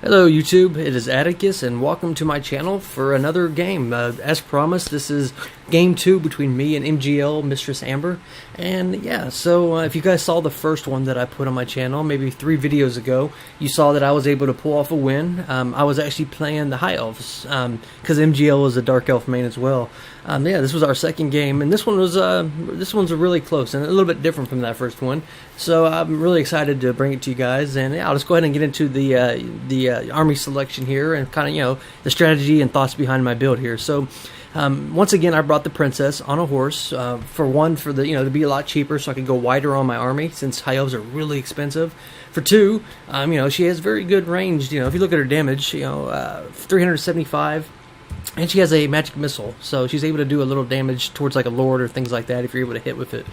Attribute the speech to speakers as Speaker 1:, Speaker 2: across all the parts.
Speaker 1: Hello YouTube, it is Atticus and welcome to my channel for another game. As promised, this is game 2 between me and MGL Mistress Amber. And yeah, so if you guys saw the first one that I put on my channel, maybe 3 videos ago, you saw that I was able to pull off a win. I was actually playing the High Elves, because MGL is a Dark Elf main as well. Yeah, this was our second game, and this one's really close and a little bit different from that first one. So I'm really excited to bring it to you guys, and yeah, I'll just go ahead and get into the army selection here and kind of the strategy and thoughts behind my build here. So once again, I brought the princess on a horse for the to be a lot cheaper, so I could go wider on my army since high elves are really expensive. For 2, she has very good range. If you look at her damage, 375. And she has a magic missile, so she's able to do a little damage towards like a lord or things like that if you're able to hit with it.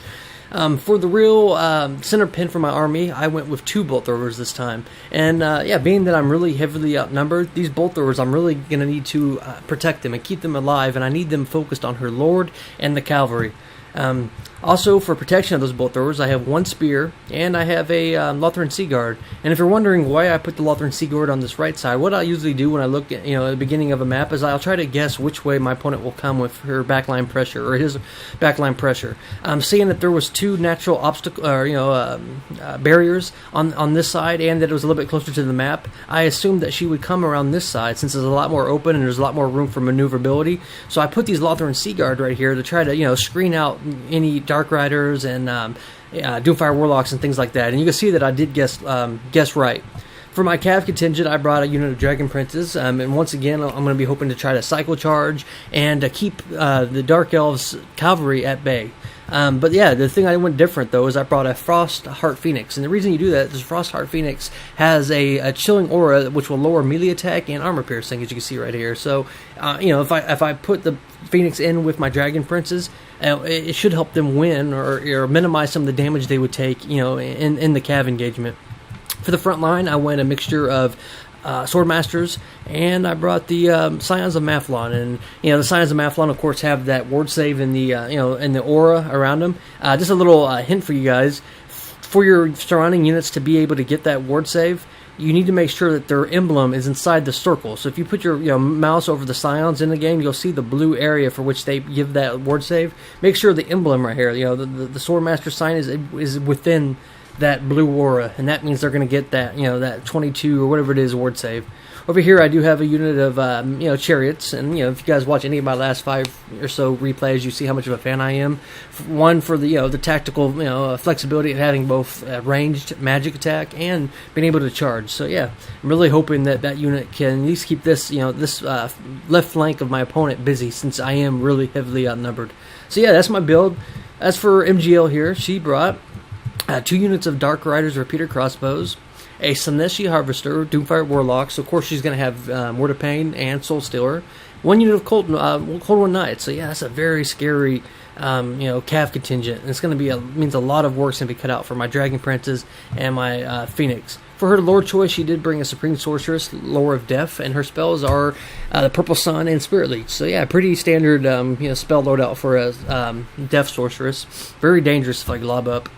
Speaker 1: For the real center pin for my army, I went with 2 bolt throwers this time. And yeah, being that I'm really heavily outnumbered, these bolt throwers, I'm really going to need to protect them and keep them alive, and I need them focused on her lord and the cavalry. Also, for protection of those bolt throwers, I have 1 spear, and I have a Lothran Sea Guard. And if you're wondering why I put the Lothran Sea Guard on this right side, what I usually do when I look at the beginning of a map is I'll try to guess which way my opponent will come with her backline pressure or his backline pressure. Seeing that there was 2 natural obstacle barriers on this side, and that it was a little bit closer to the map, I assumed that she would come around this side since it's a lot more open and there's a lot more room for maneuverability. So I put these Lothran Sea Guard right here to try to screen out any Dark Riders and Doomfire Warlocks and things like that. And you can see that I did guess right. For my Cav contingent, I brought a unit of Dragon Princes, and once again, I'm going to be hoping to try to cycle charge and keep the Dark Elves cavalry at bay. But yeah, the thing I went different though is I brought a Frost Heart Phoenix, and the reason you do that is Frost Heart Phoenix has a chilling aura which will lower melee attack and armor piercing, as you can see right here. So if I put the Phoenix in with my Dragon Princes, it should help them win or minimize some of the damage they would take in the Cav engagement. For the front line, I went a mixture of Swordmasters, and I brought the Scions of Mathlon, and the Scions of Mathlon, of course, have that ward save in the in the aura around them. Just a little hint for you guys: for your surrounding units to be able to get that ward save, you need to make sure that their emblem is inside the circle. So if you put your mouse over the Scions in the game, you'll see the blue area for which they give that ward save. Make sure the emblem right here, the Swordmaster sign is within that blue aura, and that means they're going to get that that 22 or whatever it is ward save. Over here I do have a unit of chariots, and if you guys watch any of my last 5 or so replays, you see how much of a fan I am. One for the tactical flexibility of having both ranged magic attack and being able to charge. So yeah, I'm really hoping that unit can at least keep this this left flank of my opponent busy, since I am really heavily outnumbered. So yeah, that's my build. As for MGL here, she brought 2 units of Dark Riders Repeater Crossbows, a Samneshi Harvester, Doomfire Warlocks. So of course she's going to have Word of Pain and Soul Stealer. 1 unit of Cold One Knights. So yeah, that's a very scary Cav contingent. And it's going to be means a lot of work's going to be cut out for my Dragon Princes and my Phoenix. For her Lord choice, she did bring a Supreme Sorceress, Lore of Death, and her spells are the Purple Sun and Spirit Leech. So yeah, pretty standard spell loadout for a Death Sorceress. Very dangerous if I glob up.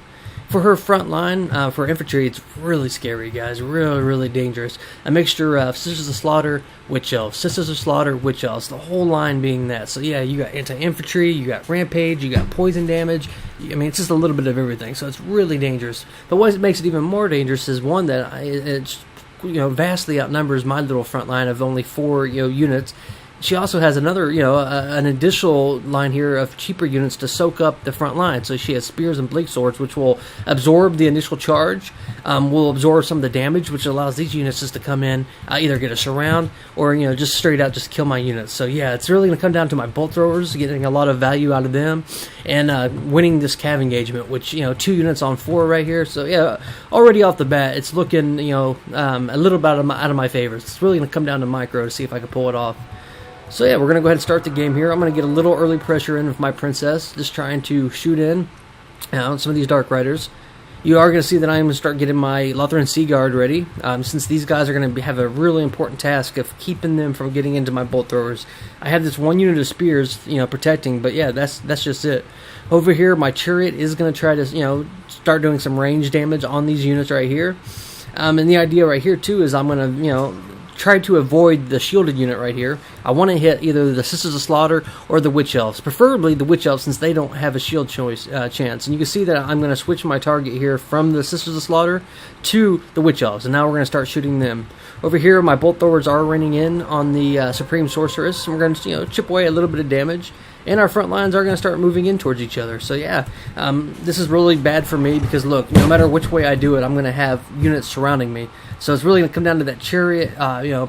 Speaker 1: For her front line, for infantry, it's really scary, guys. Really, really dangerous. A mixture of Sisters of Slaughter, Witch Elves. Sisters of Slaughter, Witch Elves. The whole line being that. So yeah, you got anti-infantry, you got rampage, you got poison damage. I mean, it's just a little bit of everything. So it's really dangerous. But what makes it even more dangerous is one that it's vastly outnumbers my little front line of only 4 units. She also has another, an additional line here of cheaper units to soak up the front line. So she has spears and bleak swords, which will absorb the initial charge, will absorb some of the damage, which allows these units just to come in, either get a surround or just straight out just kill my units. So yeah, it's really going to come down to my bolt throwers, getting a lot of value out of them, and winning this Cav engagement, which 2 units on 4 right here. So yeah, already off the bat, it's looking a little bit out of my favor. It's really going to come down to micro to see if I can pull it off. So yeah, we're going to go ahead and start the game here. I'm going to get a little early pressure in with my princess, just trying to shoot in some of these Dark Riders. You are going to see that I'm going to start getting my Lothran Sea Guard ready, since these guys are going to have a really important task of keeping them from getting into my bolt throwers. I have this 1 unit of spears, protecting, but yeah, that's just it. Over here, my chariot is going to try to, start doing some range damage on these units right here. And the idea right here, too, is I'm going to, try to avoid the shielded unit right here. I want to hit either the Sisters of Slaughter or the Witch Elves, preferably the Witch Elves since they don't have a shield chance. And you can see that I'm going to switch my target here from the Sisters of Slaughter to the Witch Elves, and now we're going to start shooting them. Over here, my bolt throwers are raining in on the Supreme Sorceress, and we're going to chip away a little bit of damage. And our front lines are going to start moving in towards each other. So yeah, this is really bad for me because look, no matter which way I do it, I'm going to have units surrounding me. So it's really going to come down to that chariot,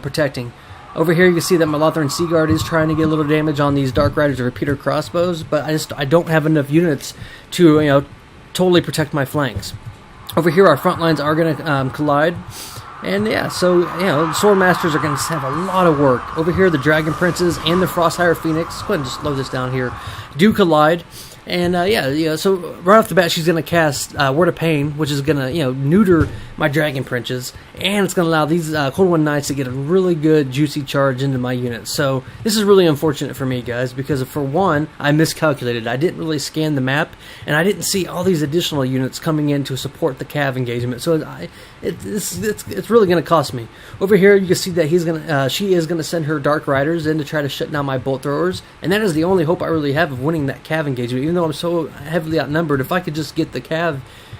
Speaker 1: protecting. Over here, you can see that my Lothran Sea Guard is trying to get a little damage on these Dark Riders or repeater crossbows, but I don't have enough units to totally protect my flanks. Over here, our front lines are going to collide. And yeah, so, Sword Masters are going to have a lot of work. Over here, the Dragon Princes and the Frostfire Phoenix, go ahead and just slow this down here, do collide. And so right off the bat, she's going to cast Word of Pain, which is going to, neuter my Dragon Princes, and it's going to allow these Cold One Knights to get a really good, juicy charge into my units. So this is really unfortunate for me, guys, because for one, I miscalculated. I didn't really scan the map, and I didn't see all these additional units coming in to support the Cav engagement. So it's really going to cost me. Over here, you can see that she is going to send her Dark Riders in to try to shut down my Bolt Throwers, and that is the only hope I really have of winning that Cav engagement. Even though I'm so heavily outnumbered, if I could just get the Cav,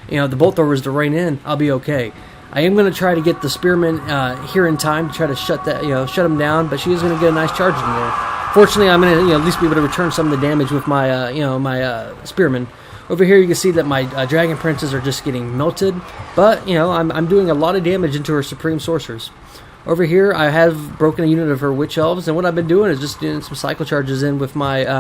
Speaker 1: the Bolt Throwers to rain in, I'll be okay. I am going to try to get the Spearman here in time to try to shut them down, but she is going to get a nice charge in there. Fortunately, I'm going to at least be able to return some of the damage with my my Spearman. Over here, you can see that my Dragon Princes are just getting melted, but I'm doing a lot of damage into her Supreme Sorcerers. Over here, I have broken a unit of her Witch Elves, and what I've been doing is just doing some cycle charges in with my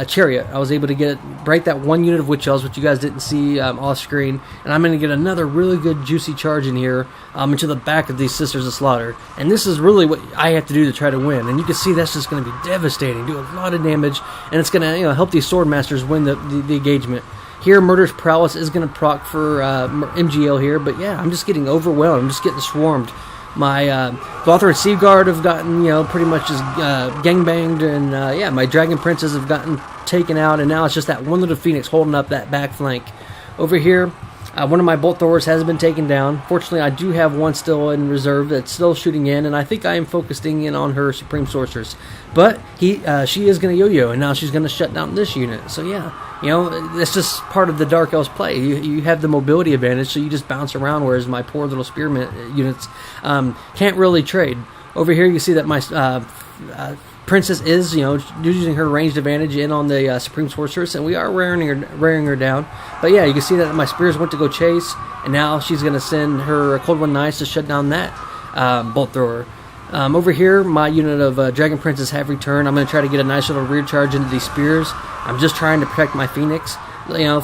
Speaker 1: chariot. I was able to break that one unit of Witch Elves, which you guys didn't see off screen, and I'm going to get another really good juicy charge in here into the back of these Sisters of Slaughter. And this is really what I have to do to try to win. And you can see that's just going to be devastating, do a lot of damage, and it's going to help these Sword Masters win the engagement. Here, Murderous Prowess is going to proc for MGL here, but yeah, I'm just getting overwhelmed. I'm just getting swarmed. My Lothran Sea Guard have gotten, pretty much just gangbanged, and my Dragon Princes have gotten taken out, and now it's just that one little Phoenix holding up that back flank. Over here, one of my Bolt Throwers has been taken down. Fortunately, I do have one still in reserve that's still shooting in, and I think I am focusing in on her Supreme Sorceress. But she is going to yo-yo, and now she's going to shut down this unit. So yeah, that's just part of the Dark Elves play. You have the mobility advantage, so you just bounce around, whereas my poor little Spearman units can't really trade. Over here, you see that my Princess is, using her ranged advantage in on the Supreme Sorceress, and we are wearing her down. But yeah, you can see that my Spears went to go chase, and now she's going to send her Cold One Knights to shut down that Bolt Thrower. Over here, my unit of Dragon Princes have returned. I'm going to try to get a nice little rear charge into these Spears. I'm just trying to protect my Phoenix.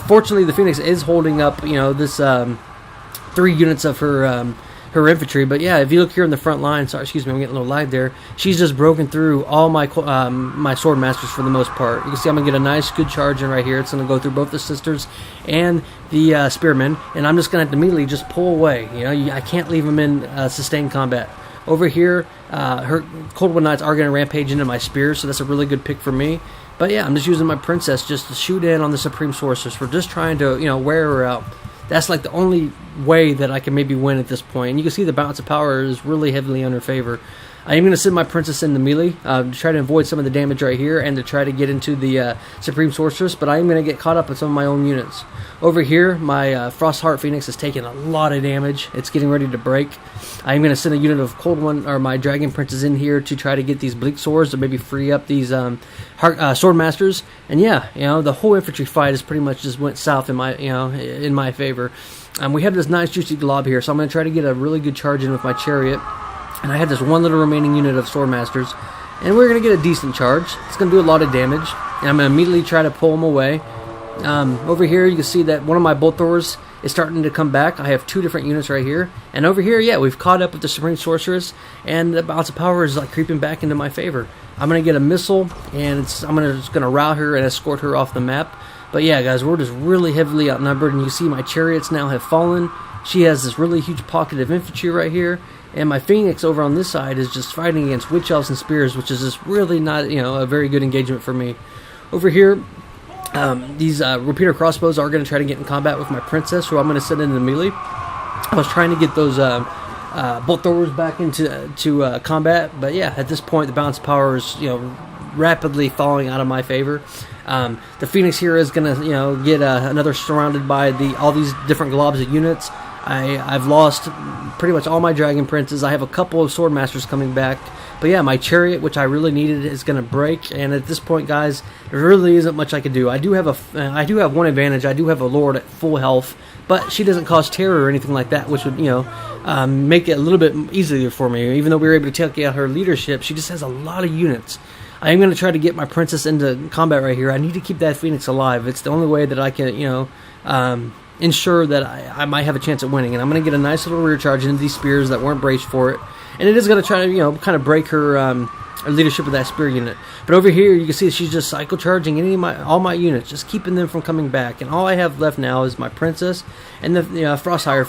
Speaker 1: Fortunately, the Phoenix is holding up, this 3 units of her infantry. But yeah, if you look here in the front line, sorry, excuse me, I'm getting a little lag there. She's just broken through all my my Sword Masters for the most part. You can see I'm going to get a nice, good charge in right here. It's going to go through both the Sisters and the Spearmen, and I'm just going to have to immediately just pull away. I can't leave them in sustained combat. Over here, her Cold One Knights are going to rampage into my Spears, so that's a really good pick for me. But yeah, I'm just using my Princess just to shoot in on the Supreme Sorceress. We're just trying to, wear her out. That's like the only way that I can maybe win at this point. And you can see the balance of power is really heavily in her favor. I am going to send my Princess in the melee to try to avoid some of the damage right here and to try to get into the Supreme Sorceress, but I am going to get caught up with some of my own units. Over here, my Frostheart Phoenix is taking a lot of damage. It's getting ready to break. I am going to send a unit of my Dragon Princes in here to try to get these Bleak Swords to maybe free up these Sword Masters. And yeah, the whole infantry fight is pretty much just went south in my favor. We have this nice juicy glob here, so I'm going to try to get a really good charge in with my Chariot. And I have this one little remaining unit of Sword Masters, and we're going to get a decent charge. It's going to do a lot of damage, and I'm going to immediately try to pull them away. Over here, you can see that one of my Bolt Throwers is starting to come back. I have 2 different units right here. And over here, yeah, we've caught up with the Supreme Sorceress, and the balance of power is like creeping back into my favor. I'm going to get a missile, and I'm just going to rout her and escort her off the map. But yeah, guys, we're just really heavily outnumbered, and you see my Chariots now have fallen. She has this really huge pocket of infantry right here. And my Phoenix over on this side is just fighting against Witch Elves and Spears, which is just really not, a very good engagement for me. Over here, these repeater crossbows are going to try to get in combat with my Princess, who I'm going to send in the melee. I was trying to get those bolt throwers back into combat. But yeah, at this point, the balance power is rapidly falling out of my favor. The Phoenix here is going to get another surrounded by all these different globs of units. I've lost pretty much all my Dragon Princes. I have a couple of Sword Masters coming back. But yeah, my Chariot, which I really needed, is going to break. And at this point, guys, there really isn't much I can do. I do have one advantage. I do have a Lord at full health, but she doesn't cause terror or anything like that, which would make it a little bit easier for me. Even though we were able to take out her leadership, she just has a lot of units. I am going to try to get my Princess into combat right here. I need to keep that Phoenix alive. It's the only way that I can, ensure that I might have a chance at winning. And I'm going to get a nice little rear charge into these spears that weren't braced for it. And it is going to try to, kind of break her leadership of that spear unit. But over here, you can see she's just cycle charging all my units, just keeping them from coming back. And all I have left now is my Princess and the Frost Heart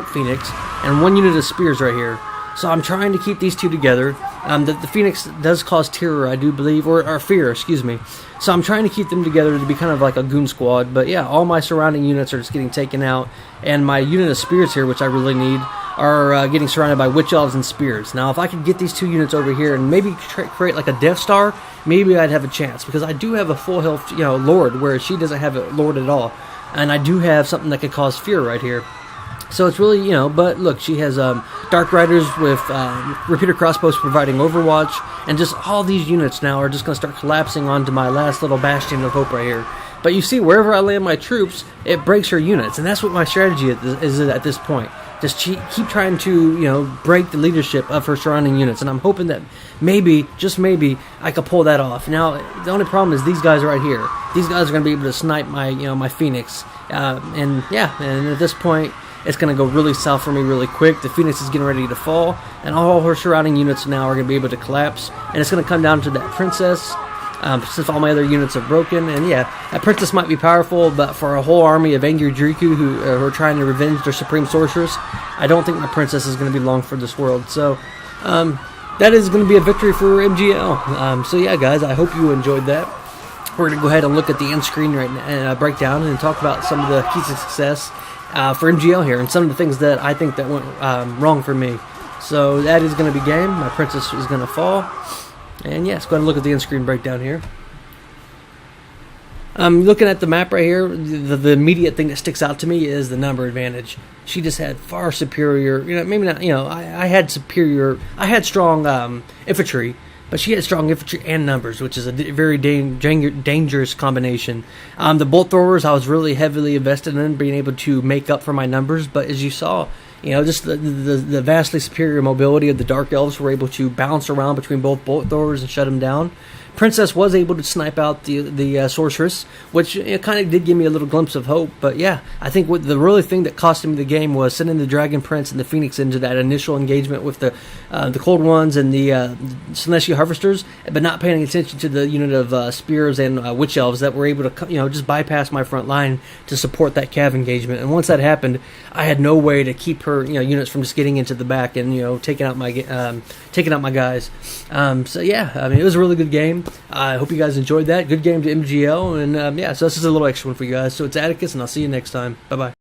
Speaker 1: Phoenix, and one unit of spears right here. So I'm trying to keep these two together. The Phoenix does cause terror, I do believe, or fear, excuse me. So I'm trying to keep them together to be kind of like a goon squad. But yeah, all my surrounding units are just getting taken out. And my unit of spears here, which I really need, are getting surrounded by Witch Elves and spears. Now, if I could get these two units over here and maybe create like a Death Star, maybe I'd have a chance. Because I do have a full health Lord, where she doesn't have a Lord at all. And I do have something that could cause fear right here. So it's really, but look, she has Dark Riders with repeater crossbows providing overwatch, and just all these units now are just going to start collapsing onto my last little bastion of hope right here. But you see, wherever I land my troops, it breaks her units, and that's what my strategy is at this point. Just keep trying to, break the leadership of her surrounding units, and I'm hoping that maybe, just maybe, I could pull that off. Now, the only problem is these guys right here. These guys are going to be able to snipe my, my Phoenix, and at this point, it's going to go really south for me really quick. The Phoenix is getting ready to fall, and all her surrounding units now are going to be able to collapse. And it's going to come down to that Princess, since all my other units are broken. And yeah, that Princess might be powerful, but for a whole army of angry Druchii who are trying to revenge their Supreme Sorceress, I don't think my Princess is going to be long for this world. So that is going to be a victory for MGL. So yeah, guys, I hope you enjoyed that. We're going to go ahead and look at the end screen right now, breakdown, and talk about some of the keys to success for MGL here, and some of the things that I think that went wrong for me. So that is going to be game. My Princess is going to fall. And yes, go ahead and look at the end screen breakdown here. Looking at the map right here, the immediate thing that sticks out to me is the number advantage. She just had far superior, maybe not, I had strong infantry, but she had strong infantry and numbers, which is a very dangerous combination. The bolt throwers, I was really heavily invested in being able to make up for my numbers, but as you saw, just the vastly superior mobility of the Dark Elves were able to bounce around between both bolt throwers and shut them down. Princess was able to snipe out the Sorceress, which kind of did give me a little glimpse of hope. But yeah, I think what the really thing that cost me the game was sending the Dragon Prince and the Phoenix into that initial engagement with the Cold Ones and the Celestial Harvesters, but not paying attention to the unit of Spears and Witch Elves that were able to just bypass my front line to support that Cav engagement. And once that happened, I had no way to keep her units from just getting into the back and taking out my guys. So yeah, I mean, it was a really good game. I hope you guys enjoyed that. Good game to MGL, and so this is a little extra one for you guys. So it's Atticus, and I'll see you next time. Bye-bye.